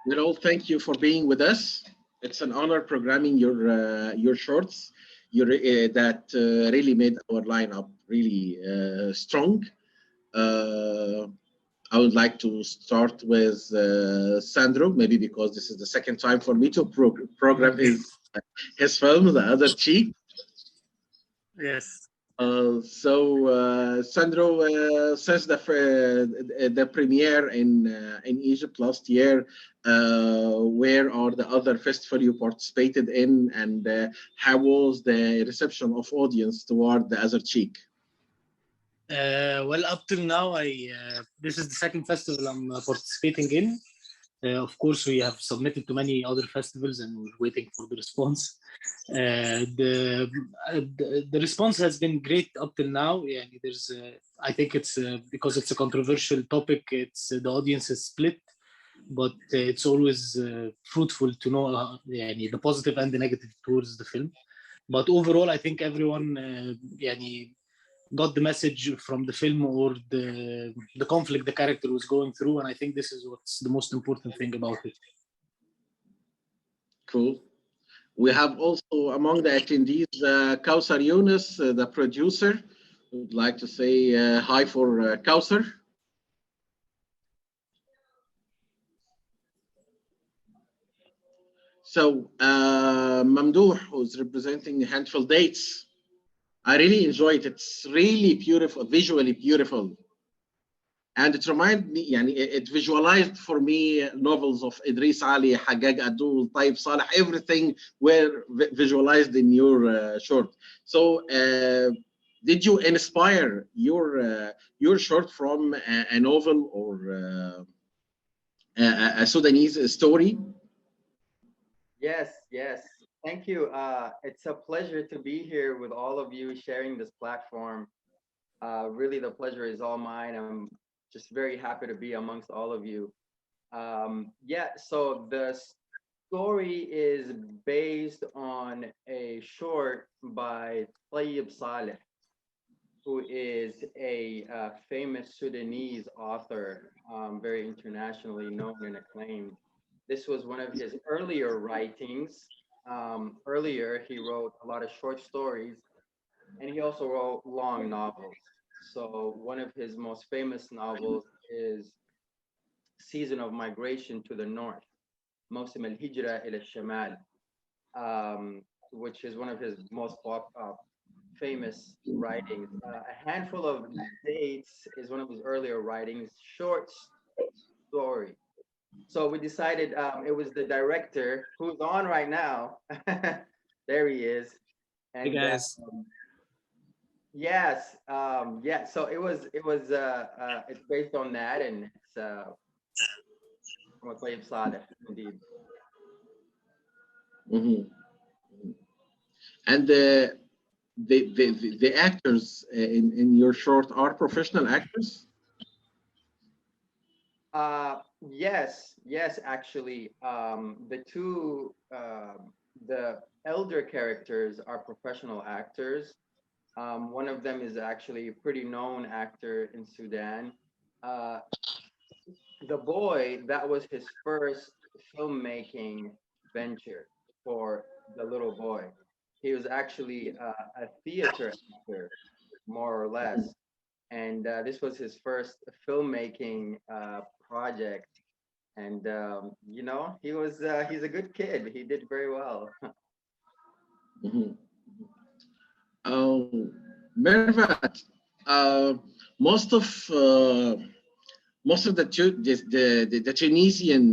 Well, thank you for being with us. It's an honor programming your shorts. That really made our lineup really strong. Uh, I would like to start with Sandro, maybe because this is the second time for me to program his film, The Other Cheek. Yes. Sandro, since the premiere in Egypt last year, where are the other festivals you participated in, and how was the reception of audience toward The Other Cheek? Well, up till now, this is the second festival I'm participating in. Of course, we have submitted to many other festivals and we're waiting for the response. The response has been great up till now. Yeah, I think it's because it's a controversial topic. The audience is split, but it's always fruitful to know the positive and the negative towards the film. But overall, I think everyone got the message from the film or the conflict the character was going through, and I think this is what's the most important thing about it. Cool. We have also among the attendees Kawthar Younes, the producer. Would like to say hi for Kawthar. So Mamdooh, who's representing Handful Dates. I really enjoy it. It's really beautiful, visually beautiful. And it reminded me, it visualized for me novels of Idris Ali, Hagag Adul, Taib Saleh, everything were visualized in your short. So did you inspire your short from a novel or a Sudanese story? Yes. Thank you. It's a pleasure to be here with all of you sharing this platform. Really, the pleasure is all mine. I'm just very happy to be amongst all of you. So the story is based on a short by Taib Salih, who is a famous Sudanese author, very internationally known and acclaimed. This was one of his earlier writings. Earlier, he wrote a lot of short stories, and he also wrote long novels. So one of his most famous novels is Season of Migration to the North, موسم الهجرة إلى الشمال, which is one of his most famous writings. A Handful of Dates is one of his earlier writings, short story. So we decided it was the director who's on right now. There he is. And, hey guys. Yes. So it's based on that, and it's from Taib Saleh, indeed. Mm-hmm. And the actors in your short are professional actors? Yes, actually. The two the elder characters are professional actors. One of them is actually a pretty known actor in Sudan. The boy, that was his first filmmaking venture for the little boy. He was actually a theater actor, more or less. And this was his first filmmaking project. And, he's a good kid. He did very well. Mm-hmm. Mirvet, most of the Tunisian,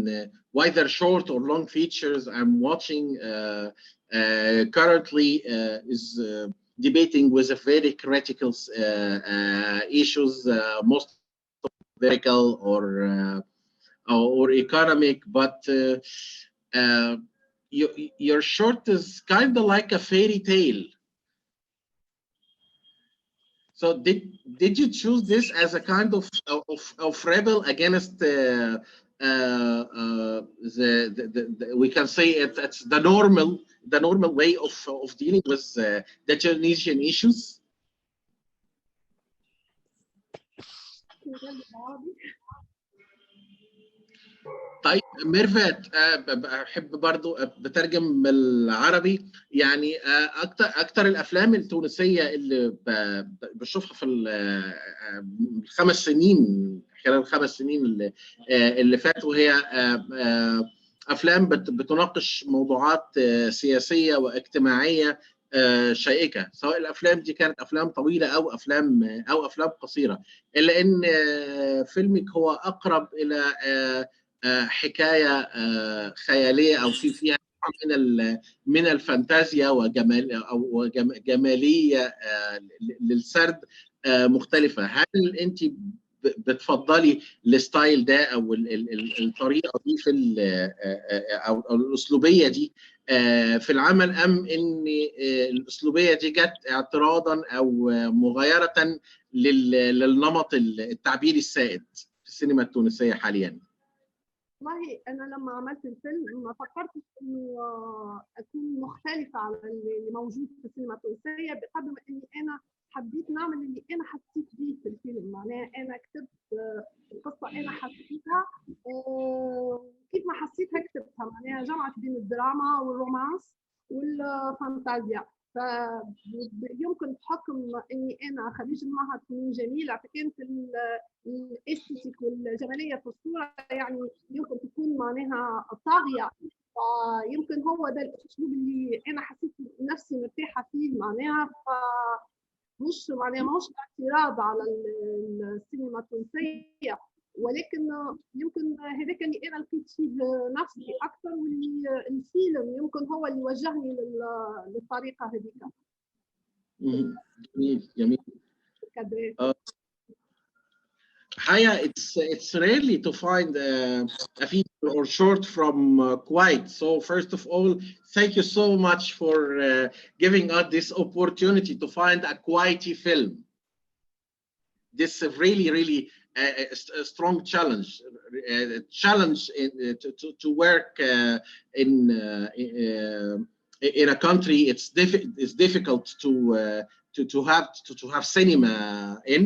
whether short or long features I'm watching currently is debating with a very critical issues, most political or economic, but your short is kind of like a fairy tale. So did you choose this as a kind of rebel against the we can say it's the normal way of dealing with the Tunisian issues? طيب ميرفت، بحب برضو بترجم بالعربي. يعني اكتر الافلام التونسيه اللي بشوفها في الخمس سنين، خلال الخمس سنين اللي فاتوا، هي افلام بتناقش موضوعات سياسيه واجتماعيه شائكه، سواء الافلام دي كانت افلام طويله او افلام قصيره، الا ان فيلمك هو اقرب الى حكايه خياليه، او فيها من الفانتازيا وجماليه للسرد مختلفه. هل انت بتفضلي الستايل ده او الطريقه دي في او الاسلوبيه دي في العمل، ام ان الاسلوبيه دي جت اعتراضا او مغايره للنمط التعبيري السائد في السينما التونسيه حاليا؟ والله انا لما عملت الفيلم ما فكرتش انه اكون مختلفه على اللي موجود في السينما التونسيه، بقدر ما اني انا حبيت نعمل اللي انا حسيت بيه في الفيلم. معناها انا كتبت القصه انا حسيتها كيف ما حسيتها كتبتها، معناها جمعت بين الدراما والرومانس والفانتازيا. فيمكن بحكم اني انا خريج المعهد فنون جميله، فكانت الاستيتيك والجماليه في الصوره يعني يمكن تكون معناها طاغيه، فيمكن هو ده الاسلوب اللي انا حسيت نفسي مرتاحه فيه معناها. مش معناها ماهوش اعتراض على السينما التونسيه، ولكن يمكن هذاك اللي انا لقيت فيه نفسي اكثر، واللي الفيلم يمكن هو اللي وجهني للطريقه هذيك. جميل. Haya, it's rarely to find a feature or short from Kuwait. So first of all, thank you so much for giving us this opportunity to find a Kuwaiti film. This is really a strong challenge. To work in a country it's difficult to have cinema in.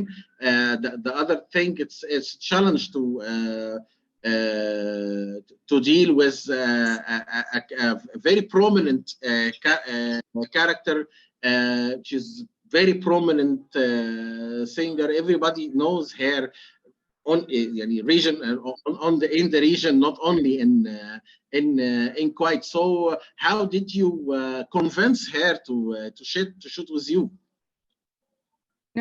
The other thing, it's a challenge to deal with a very prominent character. She's very prominent singer. Everybody knows her on region in the region, not only in Kuwait. So how did you convince her to shoot with you?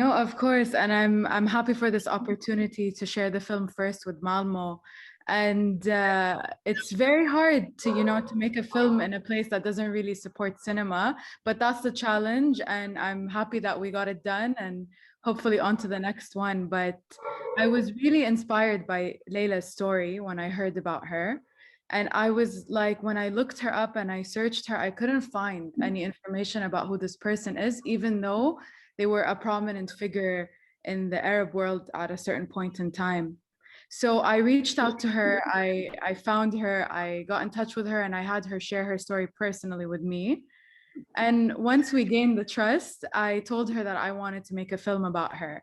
No, of course, and I'm happy for this opportunity to share the film first with Malmö. And it's very hard to make a film in a place that doesn't really support cinema, but that's the challenge, and I'm happy that we got it done, and hopefully on to the next one. But I was really inspired by Layla's story when I heard about her, and I was like, when I looked her up and I searched her, I couldn't find any information about who this person is, even though they were a prominent figure in the Arab world at a certain point in time. So I reached out to her, I found her, I got in touch with her, and I had her share her story personally with me. And once we gained the trust, I told her that I wanted to make a film about her.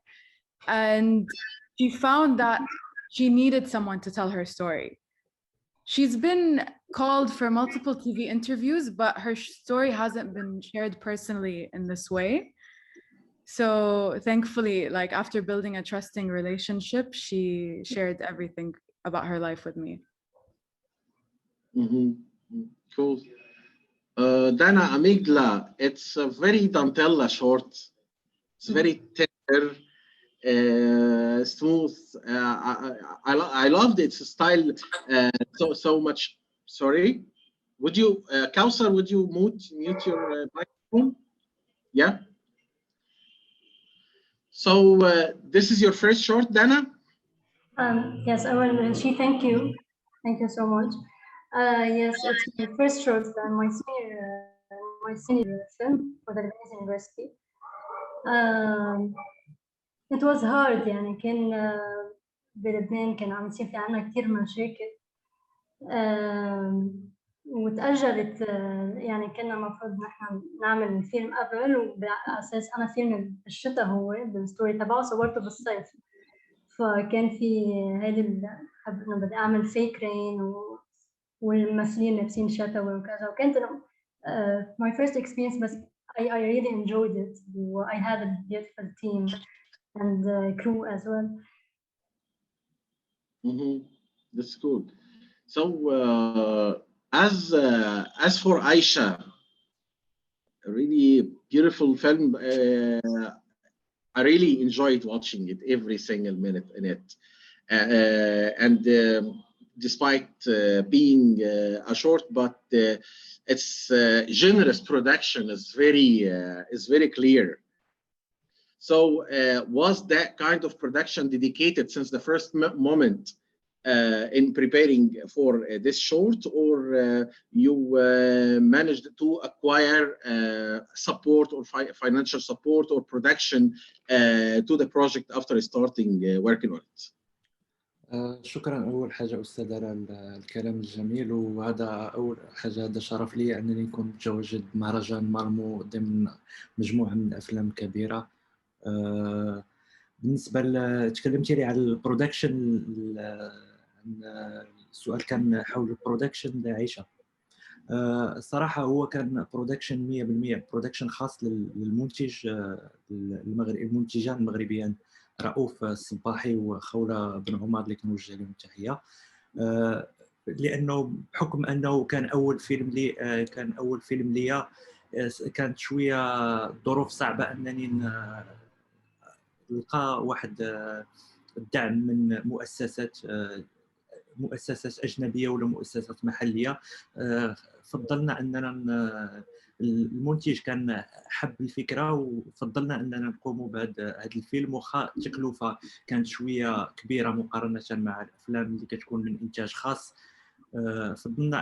And she found that she needed someone to tell her story. She's been called for multiple TV interviews, but her story hasn't been shared personally in this way. So thankfully, like after building a trusting relationship, she shared everything about her life with me. Cool. Dana, Amygdala, it's a very dantella short. It's very tender, smooth. I loved its style so much. Sorry, would you, Kawthar, would you mute your microphone? Yeah. So this is your first short, Dana? Yes, I will. Thank you. Thank you so much. Yes, it's my first short, my senior film for the Lebanese University. It was hard يعني كان بلبنان كان عم يصير في عنا كتير مشاكل وتأجلت يعني كنا المفروض نحن نعمل الفيلم قبل وعلى أساس أنا فيلم بالشتاء هو بالستوري تبعه صورته بالصيف فكان في هذه إنه بدي أعمل fake rain والممثلين لابسين شتوي وكذا وكانت my first experience بس I really enjoyed it. I had a beautiful team and crew as well. That's cool. So as for Aicha, a really beautiful film. I really enjoyed watching it, every single minute in it, and despite being a short, but its generous production is very clear. So was that kind of production dedicated since the first moment in preparing for this short, or you managed to acquire support or financial support or production to the project after starting working on it? شكرا أول حاجة أستاذ على الكلام الجميل، وهذا أول حاجة هذا شرف لي أنني نكون متواجد مهرجان مالمو ضمن مجموعة من الأفلام الكبيرة. بالنسبة تكلمتي لي على البرودكشن، السؤال كان حول البرودكشن لعيشة. الصراحة هو كان برودكشن 100% برودكشن خاص للمنتج المغربي، المنتجان المغربيان رؤوف الصباحي وخولة بن عمر اللي كنوجه لهم التحية، لأنه بحكم أنه كان أول فيلم لي كانت شوية ظروف صعبة أنني نلقى واحد الدعم من مؤسسات أجنبية ولا مؤسسات محلية. فضلنا أننا المنتج كان حب الفكرة، وفضلنا أننا نقوم بهذا الفيلم، وخا التكلفة كانت شوية كبيرة مقارنة مع الأفلام اللي كتكون من إنتاج خاص. فضلنا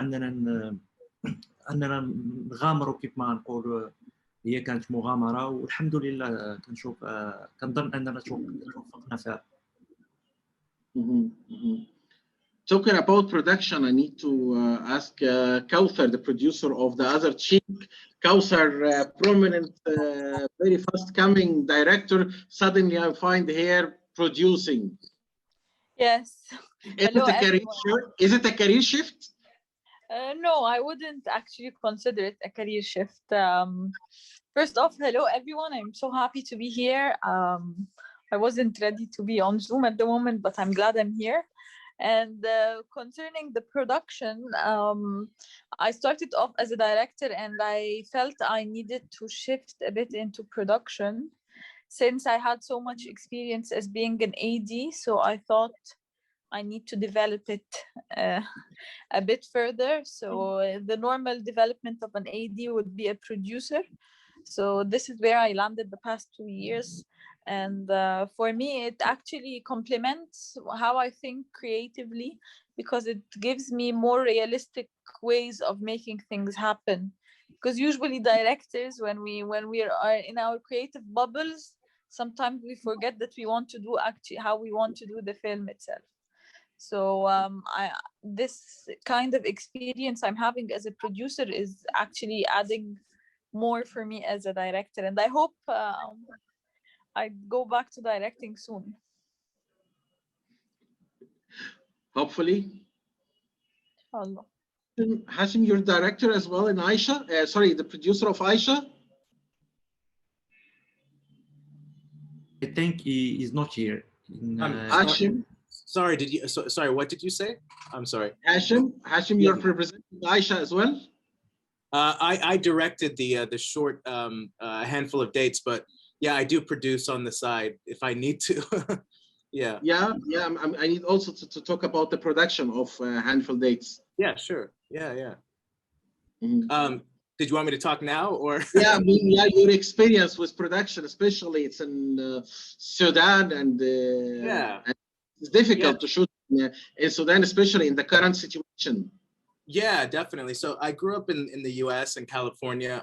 أننا نغامروا كيف ما نقول، هي كانت مغامرة والحمد لله كنظن أننا توفقنا فيها. Talking about production, I need to ask Kawthar, the producer of The Other Cheek. Kawthar, prominent, very fast-coming director. Suddenly, I find here producing. Yes. Hello, Is it a career shift? No, I wouldn't actually consider it a career shift. First off, hello everyone. I'm so happy to be here. I wasn't ready to be on Zoom at the moment, but I'm glad I'm here. And concerning the production, I started off as a director and I felt I needed to shift a bit into production since I had so much experience as being an AD. So I thought I need to develop it a bit further. So the normal development of an AD would be a producer. So this is where I landed the past 2 years. And for me, it actually complements how I think creatively, because it gives me more realistic ways of making things happen. Because usually directors, when we are in our creative bubbles, sometimes we forget that we want to do actually how we want to do the film itself. So this kind of experience I'm having as a producer is actually adding more for me as a director. And I hope I'd go back to directing soon. Hopefully. Allah. Hashim, you're director as well in Aicha? Sorry, the producer of Aicha? I think he is not here. Hashim? Sorry, sorry, what did you say? I'm sorry. Hashim, you're representing Aicha as well? I directed the short handful of dates, but yeah, I do produce on the side if I need to. Yeah. I need also to talk about the production of Handful Dates. Yeah, sure. Yeah. Did you want me to talk now, or? Yeah, I mean, your experience with production, especially it's in Sudan, and and it's difficult to shoot in Sudan, especially in the current situation. Yeah, definitely. So I grew up in the US and California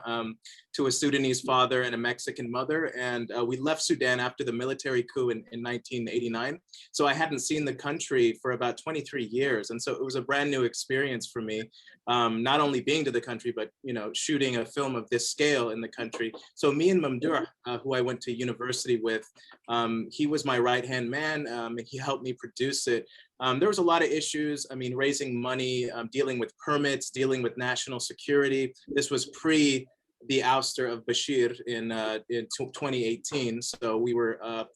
to a Sudanese father and a Mexican mother. And we left Sudan after the military coup in 1989. So I hadn't seen the country for about 23 years. And so it was a brand new experience for me, not only being to the country, but, shooting a film of this scale in the country. So me and Mamdooh, who I went to university with, he was my right-hand man. He helped me produce it. There was a lot of issues. I mean, raising money, dealing with permits, dealing with national security. This was pre the ouster of Bashir in 2018. So we were,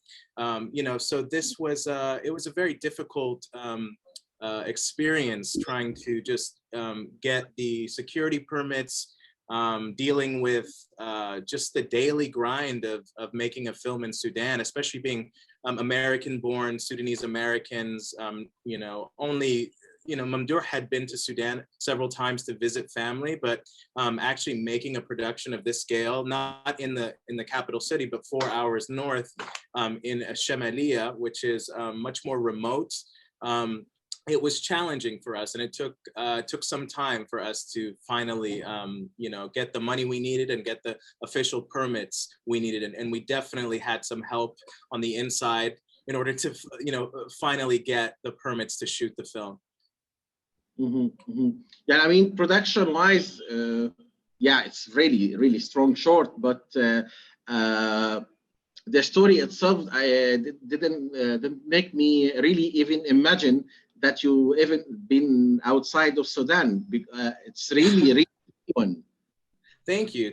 you know, so this was, it was a very difficult experience trying to just get the security permits, dealing with just the daily grind of making a film in Sudan, especially being American-born Sudanese Americans. You know, only, you know, Mamdooh had been to Sudan several times to visit family, but actually making a production of this scale, not in the capital city, but 4 hours north in Shemaliya, which is much more remote. It was challenging for us, and it took some time for us to finally, you know, get the money we needed and get the official permits we needed, and we definitely had some help on the inside in order to, you know, finally get the permits to shoot the film. Yeah, I mean, production-wise, yeah, it's really strong short, but the story itself didn't make me really even imagine that you even been outside of Sudan. It's really fun. Thank you,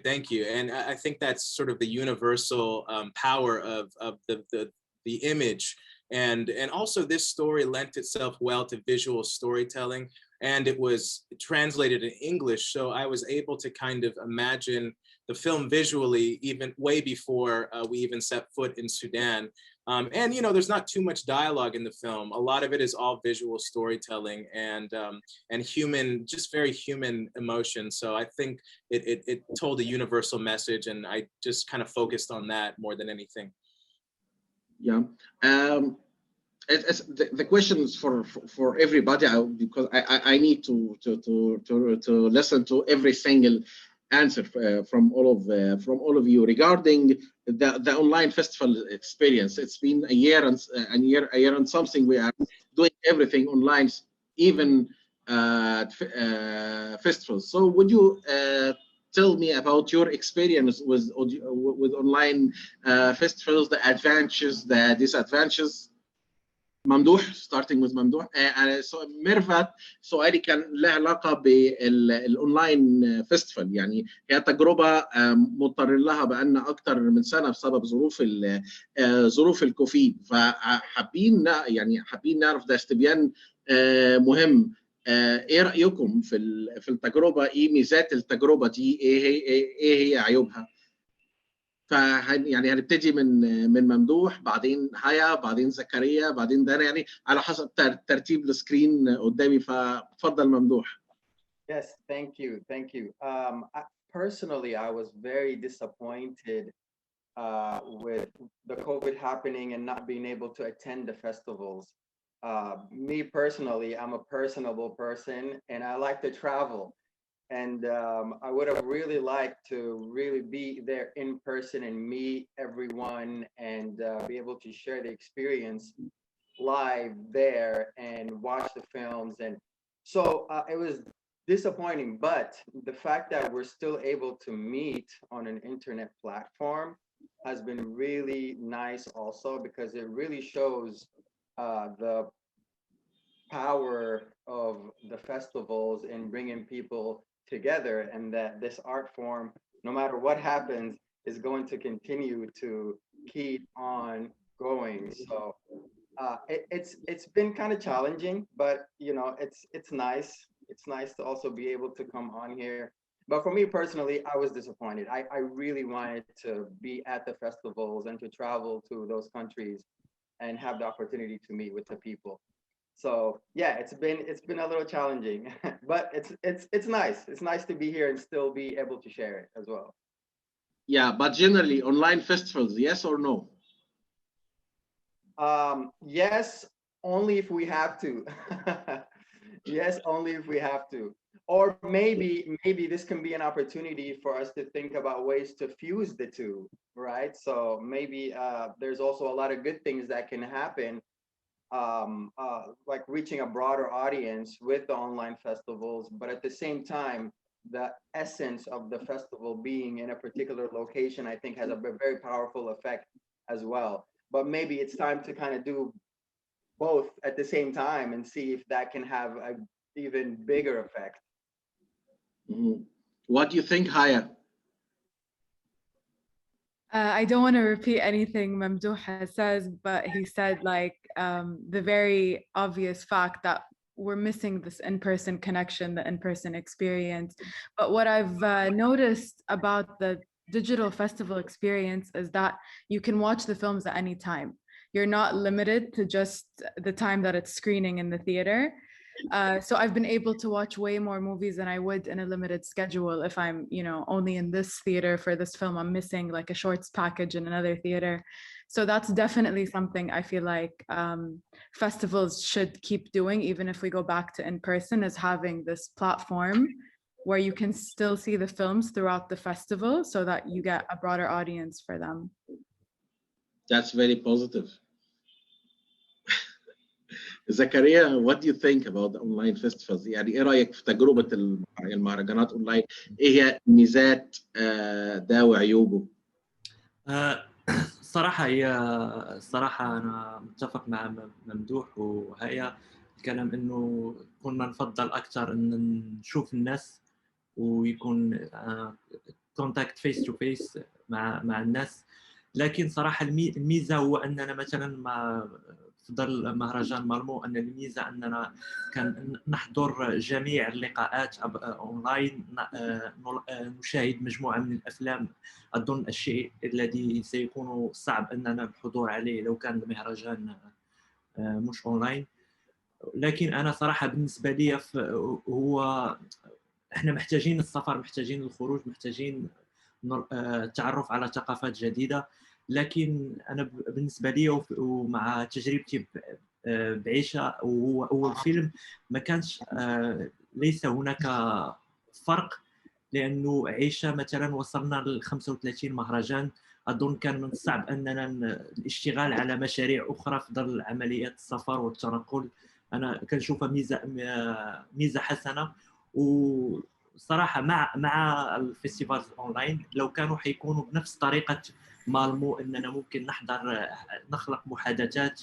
and I think that's sort of the universal power of the image, and also this story lent itself well to visual storytelling, and it was translated in English, so I was able to kind of imagine the film visually even way before we even set foot in Sudan. And you know, there's not too much dialogue in the film. A lot of it is all visual storytelling and human, just very human emotion. So I think it told a universal message, and I just kind of focused on that more than anything. Yeah. The question is for everybody, because I need to listen to every single answer from all of you regarding the online festival experience. It's been a year and something. We are doing everything online, even festivals. So would you tell me about your experience with online festivals, the advantages, the disadvantages? ممدوح, starting with ممدوح. ميرفت سؤالي كان له علاقه بالاونلاين فيستيفال، يعني هي تجربه مضطر لها بقالنا اكتر من سنه بسبب ظروف الكوفيد، فحابين حابين نعرف، ده استبيان مهم. ايه رايكم في التجربه؟ ايه ميزات التجربه دي؟ ايه هي عيوبها؟ يعني هنبتدي من ممدوح، بعدين هيا، بعدين زكريا، بعدين دانا، يعني على حسب ترتيب السكرين قدامي. فاتفضل ممدوح. Yes, thank you. Personally, I was very disappointed with the COVID happening and not being able to attend the festivals. Me personally, I'm a personable person and I like to travel. And I would have really liked to really be there in person and meet everyone and be able to share the experience live there and watch the films. And so it was disappointing, but the fact that we're still able to meet on an internet platform has been really nice also, because it really shows the power of the festivals in bringing people together, and that this art form, no matter what happens, is going to continue to keep on going. So it's been kind of challenging, but you know, it's nice. It's nice to also be able to come on here. But for me personally, I was disappointed. I really wanted to be at the festivals and to travel to those countries and have the opportunity to meet with the people. So yeah, it's been a little challenging, but it's nice. It's nice to be here and still be able to share it as well. Yeah, but generally online festivals, yes or no? Yes, only if we have to. Yes, only if we have to. Or maybe this can be an opportunity for us to think about ways to fuse the two, right? So maybe there's also a lot of good things that can happen, like reaching a broader audience with the online festivals, but at the same time, the essence of the festival being in a particular location, I think, has a very powerful effect as well. But maybe it's time to kind of do both at the same time and see if that can have an even bigger effect. What do you think, Haya? I don't want to repeat anything Mamdooh says, but he said like the very obvious fact that we're missing this in-person connection, the in-person experience. But what I've noticed about the digital festival experience is that you can watch the films at any time. You're not limited to just the time that it's screening in the theater. So I've been able to watch way more movies than I would in a limited schedule if I'm, you know, only in this theater for this film. I'm missing like a shorts package in another theater. So that's definitely something I feel like festivals should keep doing, even if we go back to in person, is having this platform where you can still see the films throughout the festival so that you get a broader audience for them. That's very positive. Zakaria, what do you think about the online festivals? يعني إيه رأيك في تجربة المهرجانات أونلاين؟ إيه هي ميزات ده وعيوبه؟ صراحة أنا متفق مع ممدوح وهيا الكلام إنه كنا نفضل أكثر إن نشوف الناس ويكون كونتاكت فيس تو فيس مع الناس. لكن صراحة الميزة هو أننا مثلا في ظل مهرجان مالمو أن الميزة أننا كان نحضر جميع اللقاءات أونلاين، نشاهد مجموعة من الأفلام. أظن الشيء الذي سيكون صعب أننا الحضور عليه لو كان المهرجان مش أونلاين. لكن أنا صراحة بالنسبة لي هو إحنا محتاجين السفر، محتاجين الخروج، محتاجين التعرف على ثقافات جديدة. لكن أنا بالنسبة لي ومع تجربتي بعيشة وهو أول فيلم ما كانش ليس هناك فرق، لأنه عيشة مثلا وصلنا ل 35 مهرجان. أظن كان من الصعب أننا الاشتغال على مشاريع أخرى في ظل عمليات السفر والتنقل. أنا كنشوفها ميزة حسنة. وصراحة مع الفيستيفال أونلاين لو كانوا حيكونوا بنفس طريقة مالمو، أننا ممكن نخلق محادثات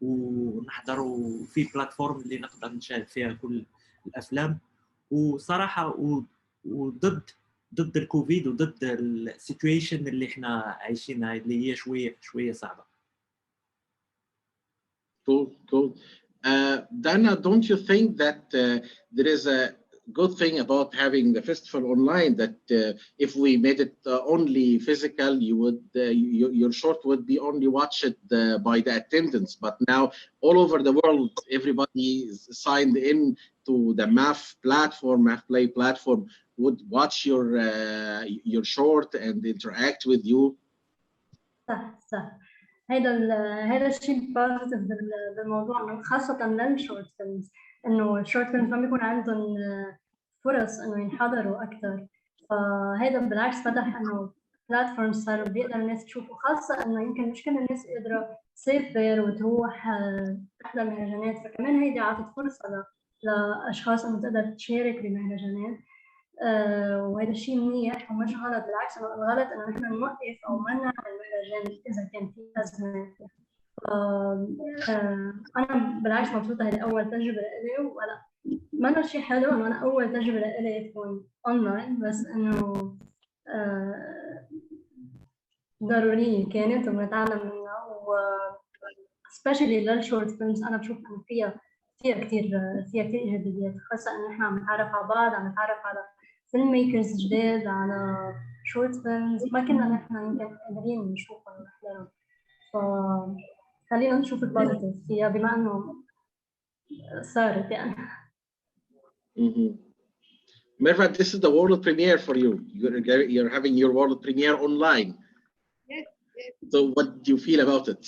ونحضروا في بلاتفورم اللي نقدر نشاهد فيها كل الأفلام. وصراحة وضد الكوفيد وضد السيتويشن اللي احنا عايشينها اللي هي شوية صعبة. Cool. Dana, don't you think that there is a good thing about having the festival online, that if we made it only physical, your short would be only watched by the attendants, but now all over the world everybody is signed in to the MAF Play platform, would watch your short and interact with you. صح. هذا الشيء البوزيتيف بالموضوع، خاصة للشورت فيلمز، إنه الشورت فيلمز ما بيكون عندهم فرص إنه ينحضروا أكثر. فهذا بالعكس فتح إنه بلاتفورمز صاروا بيقدر الناس يشوفوا، خاصة إنه يمكن مش كل الناس قادرة تسافر وتروح تحضر مهرجانات، فكمان هيدي عطت فرصة لأشخاص إنه تقدر تشارك بمهرجانات. وهذا الشيء منيح ومش غلط، بالعكس الغلط انه نحن نوقف او ما نعمل مهرجان اذا كان في ازمه. انا بالعكس مبسوطه، هذه اول تجربه لي، ولا ما شيء حلو انه انا اول تجربه لي تكون اونلاين، بس انه ضروريه كانت وبنتعلم منها. و especially للشورت فيلمز انا بشوف انه فيها كثير ايجابيات، خاصه انه نحن عم نتعرف على بعض، عم نتعرف على فيلم ميكرز جداد، على شورت فيلمز ما كنا نحن يمكن قادرين نشوفهم ونحضرهم. فخلينا نشوف البوزيتيف فيها بما انه صارت يعني. Mirvet, this is the world premiere for you. You're having your world premiere online. Yes. So what do you feel about it?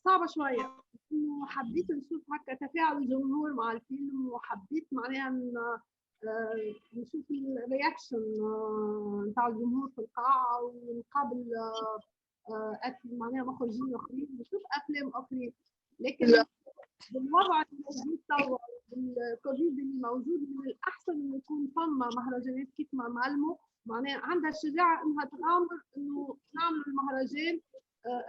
صعبة شوية، إنه حبيت نشوف هكا تفاعل الجمهور مع الفيلم، وحبيت معناها نشوف الرياكشن نتاع الجمهور في القاعة، ونقابل معناها مخرجين آخرين، نشوف أفلام آخرين. لكن بالوضع الموجود توا بالكوفيد اللي موجود، من الأحسن إنه يكون فما مهرجانات كيف ما مالمو معناها عندها الشجاعة إنها تغامر إنه نعمل المهرجان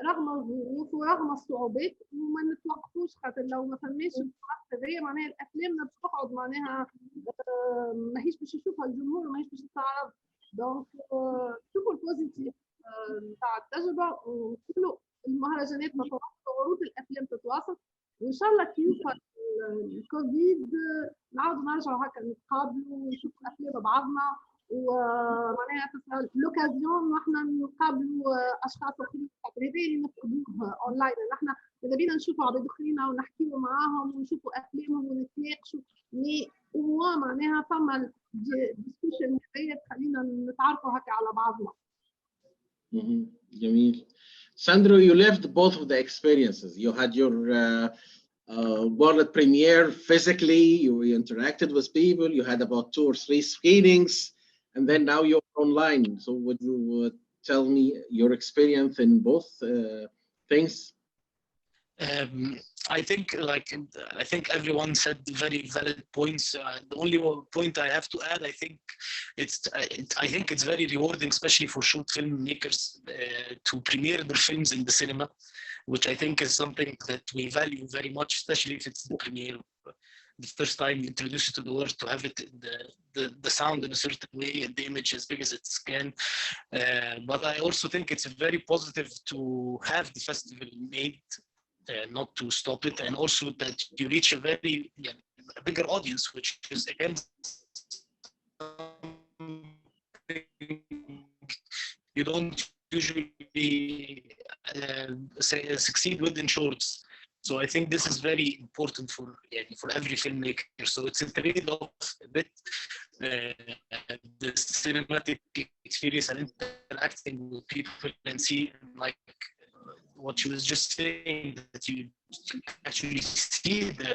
رغم الظروف ورغم الصعوبات وما نتوقفوش، خاطر لو ما فماش الضغط هذايا معناها الافلام ما باش تقعد معناها ماهيش باش يشوفها الجمهور وماهيش باش تتعرض. دونك شوفوا البوزيتيف نتاع التجربه، وكلوا المهرجانات تتواصل وعروض الافلام تتواصل، وان شاء الله كي يوصل الكوفيد نعاودوا نرجعوا هكا نتقابلوا ونشوفوا افلام بعضنا، ومعناها لوكازيون احنا نقابلوا اشخاص اخرين. خاطر هذا اللي نفقدوه اونلاين، نحن ماذا بينا نشوفوا عباد اخرين ونحكيوا معاهم ونشوفوا افلامهم ونتناقشوا، مي هو معناها فما ديسكوشن هذيا تخلينا نتعرفوا هكا على بعضنا. جميل. Sandro, you lived both of the experiences. You had your world premiere physically, you interacted with people, you had about 2 or 3 screenings, and then now you're online. So would you tell me your experience in both things? I think everyone said very valid points. The only point I have to add, I think it's very rewarding, especially for short filmmakers, to premiere their films in the cinema, which I think is something that we value very much, especially if it's the premiere, the first time you introduce it to the world, to have it the sound in a certain way and the image as big as it can. But I also think it's very positive to have the festival made, not to stop it, and also that you reach a very a bigger audience, which is again you don't usually succeed with in shorts. So I think this is very important for every filmmaker. So it's a trade-off a bit, the cinematic experience and interacting with people and see like what she was just saying, that you actually see the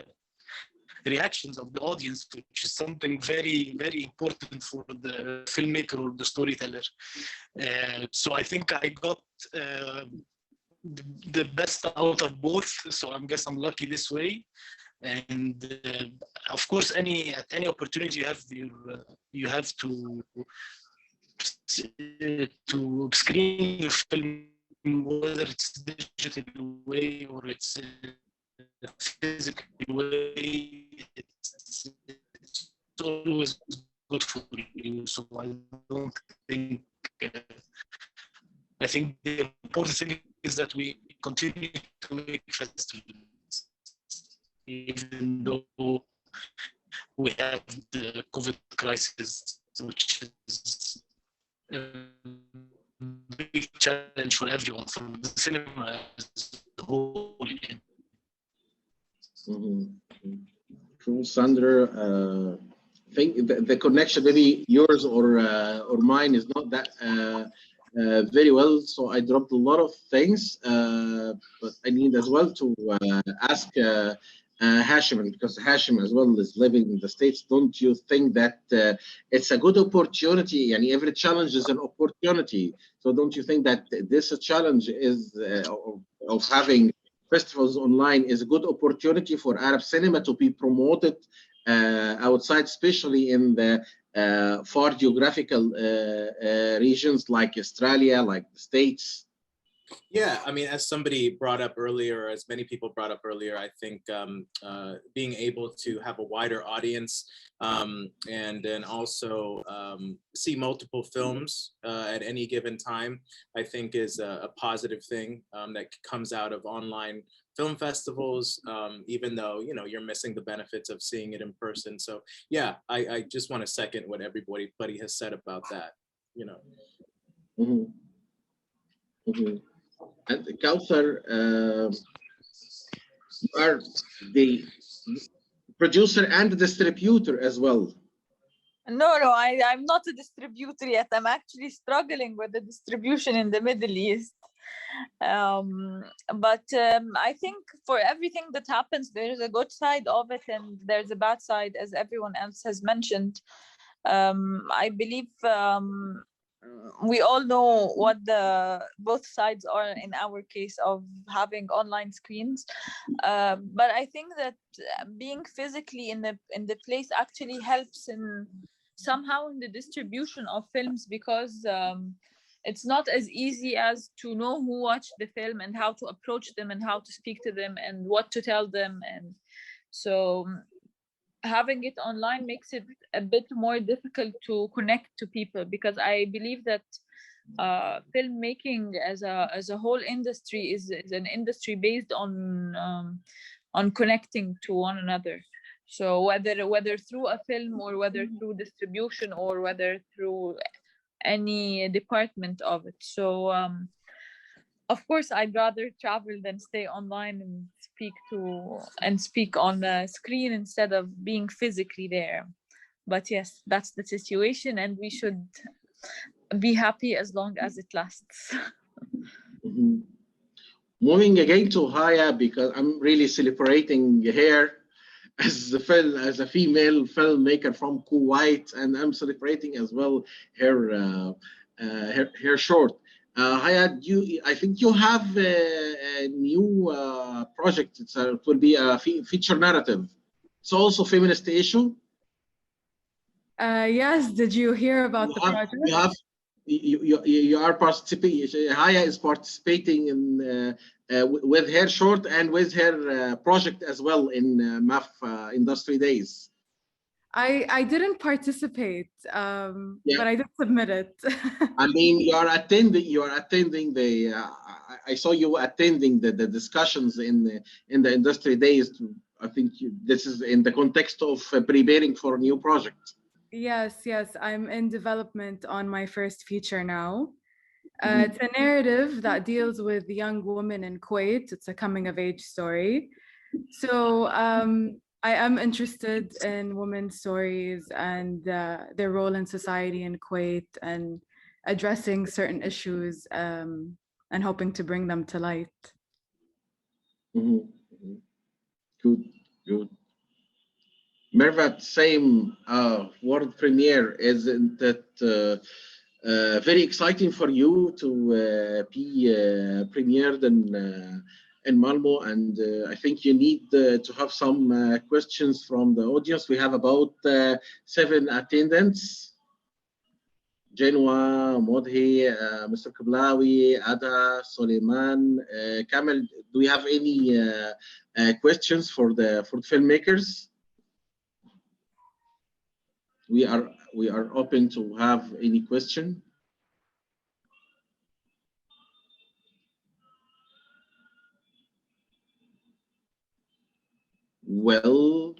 reactions of the audience, which is something very, very important for the filmmaker or the storyteller. So I think I got the best out of both. So I guess I'm lucky this way. And of course, at any opportunity you have to screen your film, whether it's digital way or it's physical way, it's always good for you. So I don't think. I think the important thing is that we continue to make festivals, even though we have the COVID crisis, which is a big challenge for everyone, from the cinema as a whole. Cool, Sandro. I think the connection, maybe yours or mine, is not that very well. So I dropped a lot of things, but I need as well to ask Hashim, because Hashim as well is living in the States. Don't you think that it's a good opportunity? And every challenge is an opportunity. So don't you think that this challenge is of having festivals online is a good opportunity for Arab cinema to be promoted outside, especially in the far geographical regions like Australia, like the States? Yeah, I mean, as somebody brought up earlier, as many people brought up earlier, I think being able to have a wider audience and then also see multiple films at any given time, I think is a positive thing that comes out of online film festivals, even though, you're missing the benefits of seeing it in person. So yeah, I just want to second what everybody has said about that, And Kawthar, you are the producer and the distributor as well. No, I'm not a distributor yet. I'm actually struggling with the distribution in the Middle East. But I think for everything that happens, there's a good side of it and there's a bad side, as everyone else has mentioned. I believe we all know what both sides are in our case of having online screens. But I think that being physically in the place actually helps somehow in the distribution of films, because it's not as easy as to know who watched the film and how to approach them and how to speak to them and what to tell them. And so having it online makes it a bit more difficult to connect to people, because I believe that filmmaking as a whole industry is an industry based on connecting to one another. So whether through a film or whether through distribution or whether through any department of it. So of course I'd rather travel than stay online and speak on the screen instead of being physically there. But yes, that's the situation, and we should be happy as long as it lasts. Mm-hmm. Moving again to Haya, because I'm really celebrating her as a female filmmaker from Kuwait, and I'm celebrating as well her short. Haya, I think you have a new project. It will be a feature narrative. It's also feminist issue. Yes, did you hear about the project? You are participating. Haya is participating in with her short and with her project as well in MAF Industry Days. I didn't participate, but I did submit it. I mean, you are attending the. I saw you attending the discussions in the Industry Days. I think this is in the context of preparing for a new project. Yes, I'm in development on my first feature now. It's a narrative that deals with young women in Kuwait. It's a coming of age story. So I am interested in women's stories and their role in society in Kuwait, and addressing certain issues and hoping to bring them to light. Good. Mirvet, same world premiere. Isn't that very exciting for you to be premiered in Malmö? And I think you need to have some questions from the audience. We have about 7 attendants: Genoa, Modhi, Mr. Kablawi, Ada, Suleiman, Kamel. Do we have any questions for the filmmakers? We are open to have any question. Well,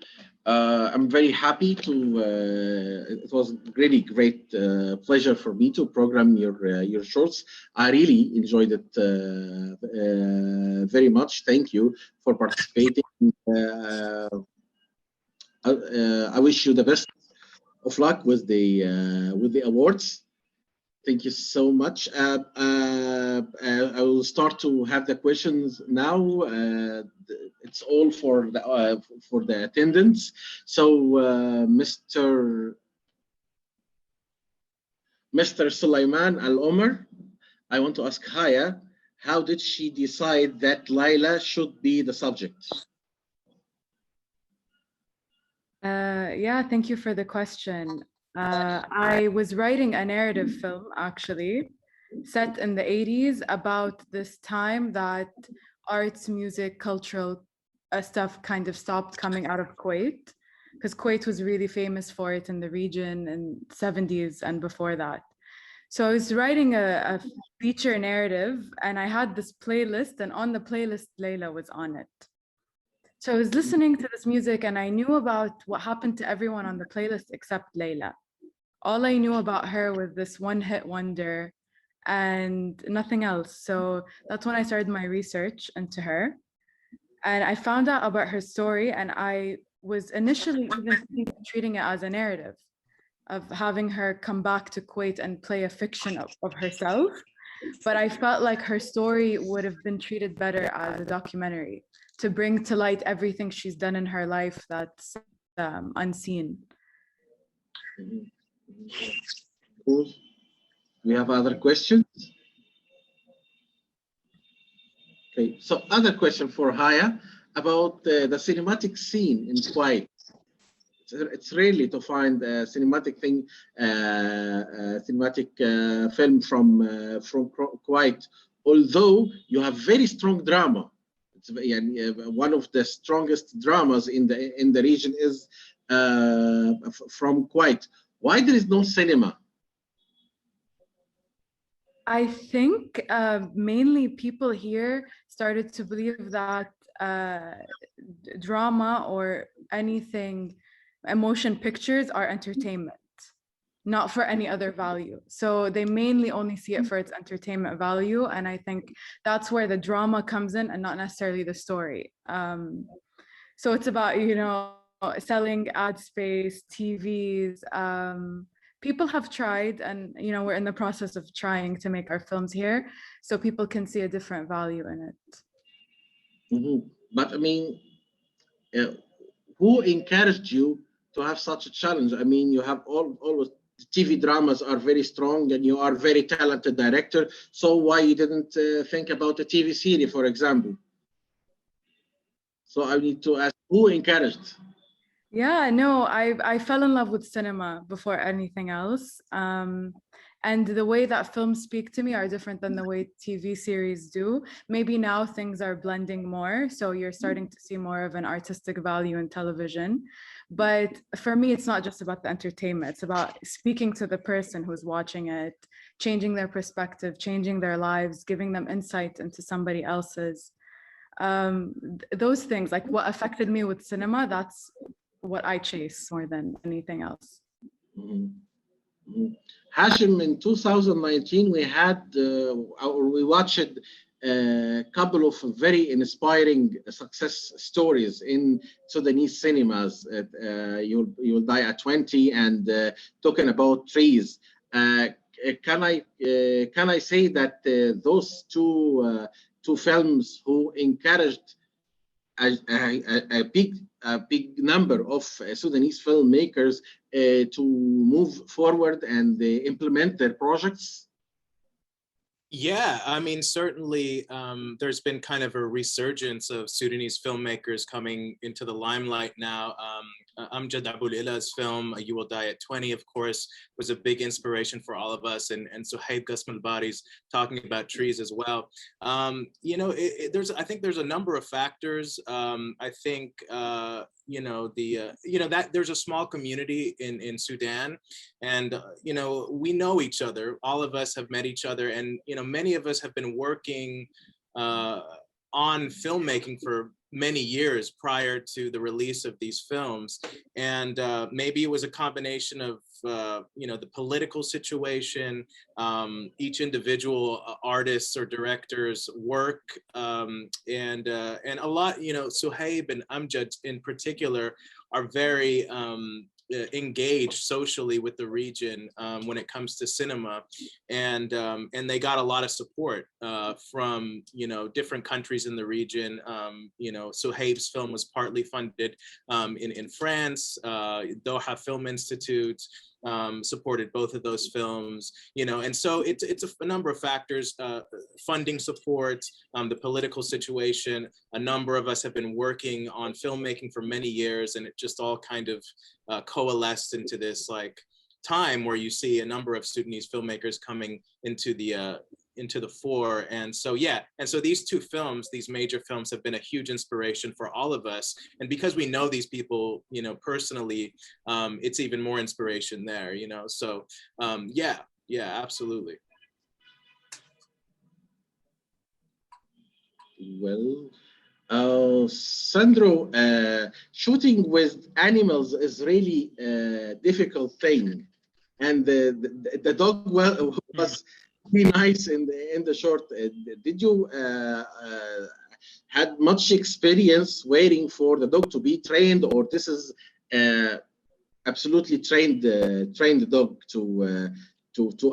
I'm very happy to. It was really great pleasure for me to program your shorts. I really enjoyed it very much. Thank you for participating. I wish you the best of luck with the awards. Thank you so much. I will start to have the questions now. It's all for the attendance. So, Mr. Sulaiman Al Omar, I want to ask Haya, how did she decide that Laila should be the subject? Yeah, thank you for the question. I was writing a narrative film, actually, set in the 80s, about this time that arts, music, cultural stuff kind of stopped coming out of Kuwait, because Kuwait was really famous for it in the region in the 70s and before that. So I was writing a feature narrative, and I had this playlist, and on the playlist, Laila was on it. So I was listening to this music, and I knew about what happened to everyone on the playlist except Laila. All I knew about her was this one-hit wonder and nothing else. So that's when I started my research into her. And I found out about her story, and I was initially even treating it as a narrative of having her come back to Kuwait and play a fiction of herself. But I felt like her story would have been treated better as a documentary, to bring to light everything she's done in her life that's unseen. Cool. We have other questions? Okay, so other question for Haya about the cinematic scene in Kuwait. it's really to find a cinematic thing, cinematic film from Kuwait. Although you have very strong drama, it's one of the strongest dramas in the region is from Kuwait. Why there is no cinema? I think mainly people here started to believe that drama or anything, emotion pictures are entertainment, not for any other value. So they mainly only see it for its entertainment value. And I think that's where the drama comes in and not necessarily the story. So it's about, you know, selling ad space, TVs. People have tried, and you know, we're in the process of trying to make our films here so people can see a different value in it. Mm-hmm. But I mean, who encouraged you to have such a challenge? I mean, you have always TV dramas are very strong, and you are very talented director. So why you didn't think about a TV series, for example? So I need to ask, who encouraged? Yeah, no, I fell in love with cinema before anything else. And the way that films speak to me are different than the way TV series do. Maybe now things are blending more, so you're starting to see more of an artistic value in television. But for me, it's not just about the entertainment. It's about speaking to the person who's watching it, changing their perspective, changing their lives, giving them insight into somebody else's. Those things, like what affected me with cinema, that's what I chase more than anything else. Mm-hmm. Mm-hmm. Hashim, in 2019, we had we watched a couple of very inspiring success stories in Sudanese cinemas. You'll Die at 20 and talking about trees. Can I say that those two films who encouraged a big number of Sudanese filmmakers to move forward and implement their projects? Yeah, I mean, certainly there's been kind of a resurgence of Sudanese filmmakers coming into the limelight now. Amjad Aboulila's film, You Will Die at 20, of course, was a big inspiration for all of us, and Suhaib Qasm al-Bari's talking about trees as well. You know, I think there's a number of factors. I think, you know, that there's a small community in Sudan, and, you know, we know each other. All of us have met each other, and, you know, many of us have been working on filmmaking for many years prior to the release of these films. And maybe it was a combination of, you know, the political situation, each individual artist's or director's work, and a lot, you know, Suhaib and Amjad in particular are very engaged socially with the region when it comes to cinema, and they got a lot of support from, you know, different countries in the region. You know, Suhaib's film was partly funded in France. Doha Film Institute supported both of those films, you know, and so it's a number of factors, funding support, the political situation. A number of us have been working on filmmaking for many years, and it just all kind of coalesced into this like time where you see a number of Sudanese filmmakers coming into the fore. And so, yeah, and so these two films, these major films, have been a huge inspiration for all of us. And because we know these people, you know, personally, it's even more inspiration there, you know. So yeah, absolutely. Well, Sandro, shooting with animals is really a difficult thing, and the dog was really nice in the short. Did you had much experience waiting for the dog to be trained, or this is absolutely trained dog to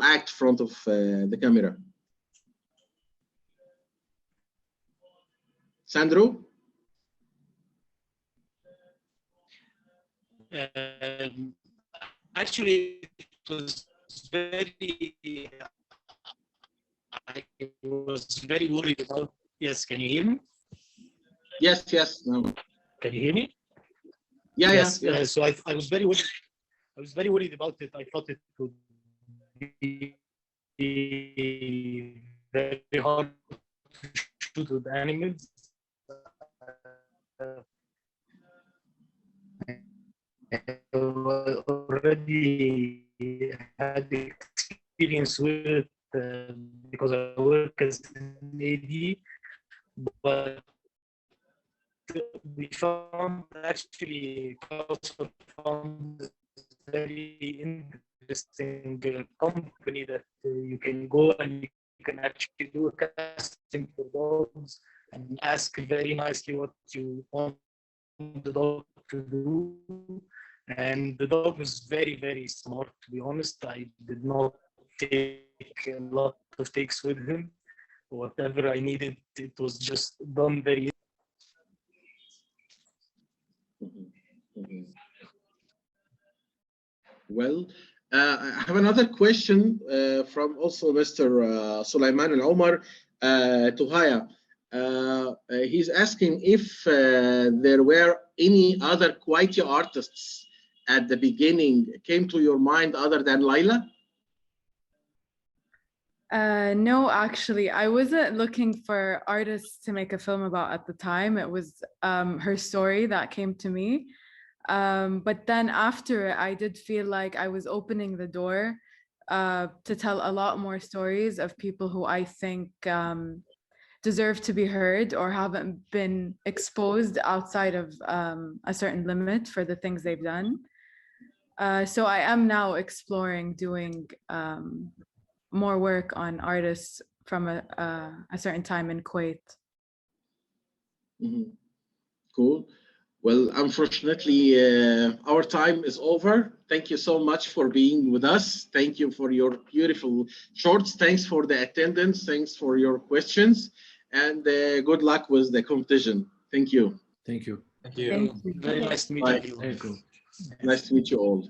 act in front of the camera? Sandro? Actually, it was I was very worried about. Yes, can you hear me? Yes. No. Can you hear me? Yes. Yeah. So I was very worried. I was very worried about it. I thought it would be very hard to shoot with animals. I already had experience with it because I work as an AD, but we found actually Kawthar found a very interesting company that you can go and you can actually do a casting for dogs and ask very nicely what you want the dog to do. And the dog was very, very smart, to be honest. I did not take a lot of takes with him. Whatever I needed, it was just done very. Well, I have another question from also Mr. Sulaiman Al Omar to Haya. He's asking if there were any other Kuwaiti artists at the beginning came to your mind other than Laila? No, actually, I wasn't looking for artists to make a film about at the time. It was her story that came to me. But then after it, I did feel like I was opening the door to tell a lot more stories of people who I think deserve to be heard or haven't been exposed outside of a certain limit for the things they've done. So I am now exploring doing more work on artists from a certain time in Kuwait. Mm-hmm. Cool. Well, unfortunately, our time is over. Thank you so much for being with us. Thank you for your beautiful shorts. Thanks for the attendance. Thanks for your questions. And good luck with the competition. Thank you. Thank you. Thank you. Thank you. Very nice to meet Bye. you. Thank you. Nice to meet you all.